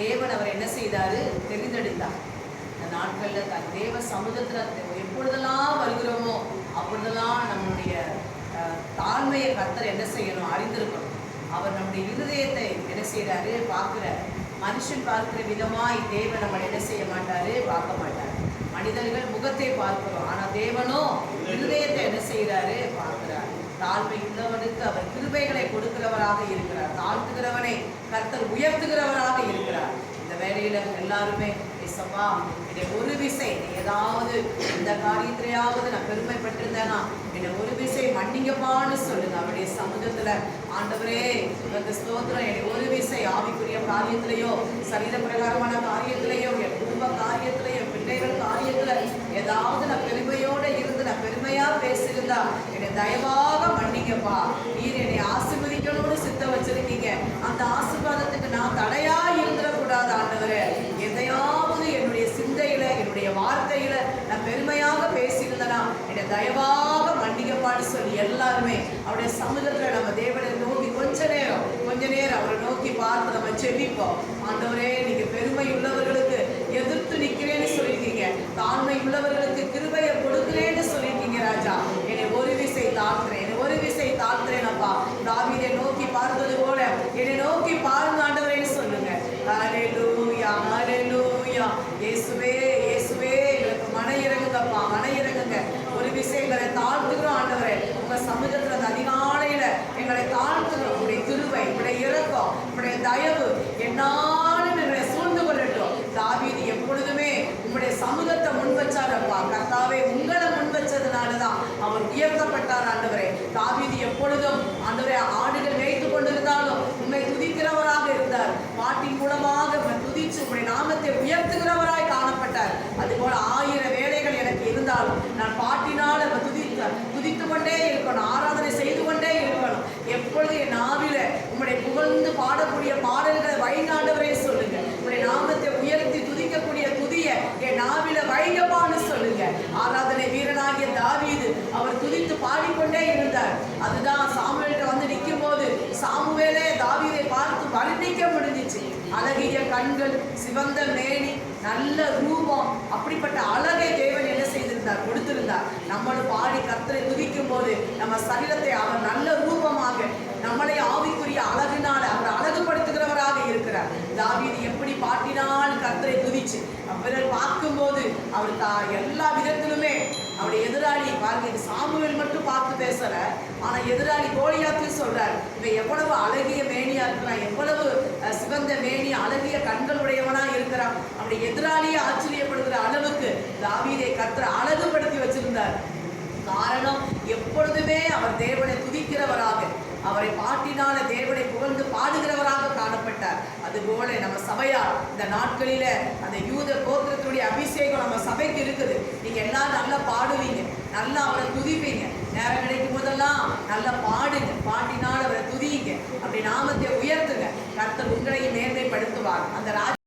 தேவன் அவர் என்ன செய்தாரு? தெரிந்தெடுத்தார். இந்த நாட்களில் தன் தேவ சமூகத்தில் எப்பொழுதெல்லாம் வருகிறோமோ அப்பொழுதெல்லாம் நம்முடைய தாழ்மையை கர்த்தர் என்ன செய்யணும்? அறிந்திருக்கணும். அவர் நம்முடைய இருதயத்தை என்ன செய்கிறாரு? பார்க்கிறார். மனுஷன் பார்க்கிற விதமாய் தேவன் நம்மளை என்ன செய்ய மாட்டாரு? பார்க்க மாட்டார். மனிதர்கள் முகத்தை பார்க்கிறோம், ஆனால் தேவனோ இருதயத்தை என்ன செய்கிறாரு? பார்க்கிறார். தாழ்மை உள்ளவனுக்கு அவர் கிருபைகளை கொடுக்கிறவராக இருக்கிறார். தாழ்த்துகிறவனை கர்த்தர் உயர்த்துகிறவராக இருக்கிறார். இந்த வேலையில எல்லாருமே ஏசப்பா என்னை ஒரு விசை ஏதாவது இந்த காரியத்திலேயாவது நான் பெருமைப்பட்டிருந்தேனா என்னை ஒரு விசை மன்னிங்கப்பான்னு சொல்லுங்க. அவருடைய சமூகத்துல ஆண்டவரே உனக்கு ஸ்தோத்திரம். என்னை ஒரு விசை ஆவிக்குரிய காரியத்திலேயோ சரீர பிரகாரமான காரியத்திலேயோ என் குடும்ப காரியத்திலேயோ பிள்ளைகள் காரியத்துல ஏதாவது நான் பெருமையோடு இருந்து நான் பெருமையா பேசியிருந்தா என்னை தயவாக மன்னிங்கப்பா. நீர் என்னை ஆசீர்வதிக்கணும்னு சித்தம் வச்சிருக்கீங்க. அந்த ஆசீர்வாதத்துக்கு நான் தடையா இருந்துடக்கூடாது ஆண்டவரே. எதையாவது என்னுடைய சிந்தையில என்னுடைய வார்த்தையில நான் பெருமையாக பேசியிருந்தனா என்னை தயவாக மன்னிக்கப்பான்னு சொல்லி எல்லாருமே அவருடைய சமூகத்துல நம்ம தேவனை நோக்கி கொஞ்ச நேரம் அவரை நோக்கி பார்த்து நம்ம செபிப்போம். ஆண்டவரே நீங்க பெருமை உள்ளவர்களுக்கு எதிர்த்து நிக்கிறேன்னு சொல்லியிருக்கீங்க, தாழ்மை உள்ளவர்களுக்கு கிருபையை கொடுக்கிறேன்னு சொல்லியிருக்கீங்க ராஜா. என்னை ஒரு விசை தாழ்த்துறேன் அப்பா. தாவீதை நோக்கி பார்த்தது போல என்னை நோக்கி பாருங்க ஆண்டவரேன்னு சொல்லுங்க. ஹல்லேலூயா ஹல்லேலூயா. இயேசுவே எங்களுக்கு மன இறங்குங்கப்பா, மன இறங்குங்க. ஒரு விசை எங்களை தாழ்த்துக்கிறோம் ஆண்டவரே. உங்க சமூகத்துல அந்த அதிகாலையில எங்களை தாழ்த்துகிறோம். உங்களுடைய கிருபை, உங்களுடைய இரக்கம், உங்களுடைய தயவு என்னாலும் எங்களை சூழ்ந்து கொள்ளட்டும். தாவீது எப்பொழுதுமே உங்களுடைய சமூகத்தை முன்வச்சாரப்பா. கர்த்தாவே உங்களை முன்வச்சதுனாலதான் அவர் உயர்த்தப்பட்டார் ஆண்டவரே. தாவீது எப்பொழுதும் ஆண்டவரே ஆடுகள் மேய்த்து கொண்டிருந்தாலும் உண்மை துதிக்கிறவராக இருந்தார். பாட்டின் மூலமாக துதிச்சு உங்களுடைய நாமத்தை உயர்த்துகிறவராய் காணப்பட்டார். அதுபோல 1000 வேலைகள் எனக்கு இருந்தாலும் நான் பாட்டினால் துதித்து கொண்டே இருக்கணும், ஆராதனை செய்து கொண்டே இருக்கணும். எப்பொழுது என் நாவில உங்களுடைய புகழ்ந்து பாடக்கூடிய பாடல்களை வைங்காண்டவரே சொல்லுங்க. உங்களுடைய நாமத்தை உயர்த்தி துதிக்கக்கூடிய துதிய என் நாவில வைங்கப்பான்னு சொல்லுங்க. ஆராதனை வீரனாகிய தாவீது அவர் துதித்து பாடிக்கொண்டே இருந்தார். அதுதான் சாமுவேல்கிட்ட வந்து நிற்கும் போது சாமுவேலே தாவீதை பார்த்து வர்ணிக்க முடிஞ்சிச்சு. அழகிய கண்கள், சிவந்த மேனி, நல்ல ரூபம், அப்படிப்பட்ட அழகை தேவன் என்ன செய்திருந்தார்? கொடுத்திருந்தார். நம்மளும் பாடி கர்த்தரை துதிக்கும் போது நம்ம சரீரத்தை அவர் நல்ல ரூபமாக நம்மளை ஆவிக்குரிய அழகினால் அவர் அழகுபடுத்துகிறவராக இருக்கிறார். தாவீது எப்படி பாட்டினால் கர்த்தரை துதிச்சு அவர்கள் பார்க்கும்போது அவர் எல்லா விதத்திலுமே அவருடைய எதிராளி பாருங்க. இது சாமுவேல் மட்டும் பார்த்து பேசல, ஆனா எதிராளி கோலியாத்தையும் சொல்றார். இவன் எவ்வளவு அழகிய மேனியா இருக்கிறான், எவ்வளவு சிவந்த மேனி, அழகிய கண்கள் உடையவனா இருக்கிறான். அவருடைய எதிராளியை ஆச்சரியப்படுகிற அளவுக்கு தாவீதை கர்த்தரை அழகுபடுத்தி வச்சிருந்தார். காரணம் எப்பொழுதுமே அவர் தேவனை துதிக்கிறவராக, அவரை பாட்டினால தேவனை புகழ்ந்து பாடுகிறவராக காணப்பட்டார். அதுபோல நம்ம சபையார் இந்த நாட்களில அந்த யூத கோத்திரத்துடைய அபிஷேகம் நம்ம சபைக்கு இருக்குது. நீங்க எல்லாம் நல்லா பாடுவீங்க, நல்லா அவரை துதிப்பீங்க. நேரம் கிடைக்கும் போதெல்லாம் நல்லா பாடுங்க, பாட்டினால் அவரை துதியுங்க, அப்படி நாமத்தை உயர்த்துங்க. கர்த்தர் உங்களையும் மேன்மைப்படுத்துவார். அந்த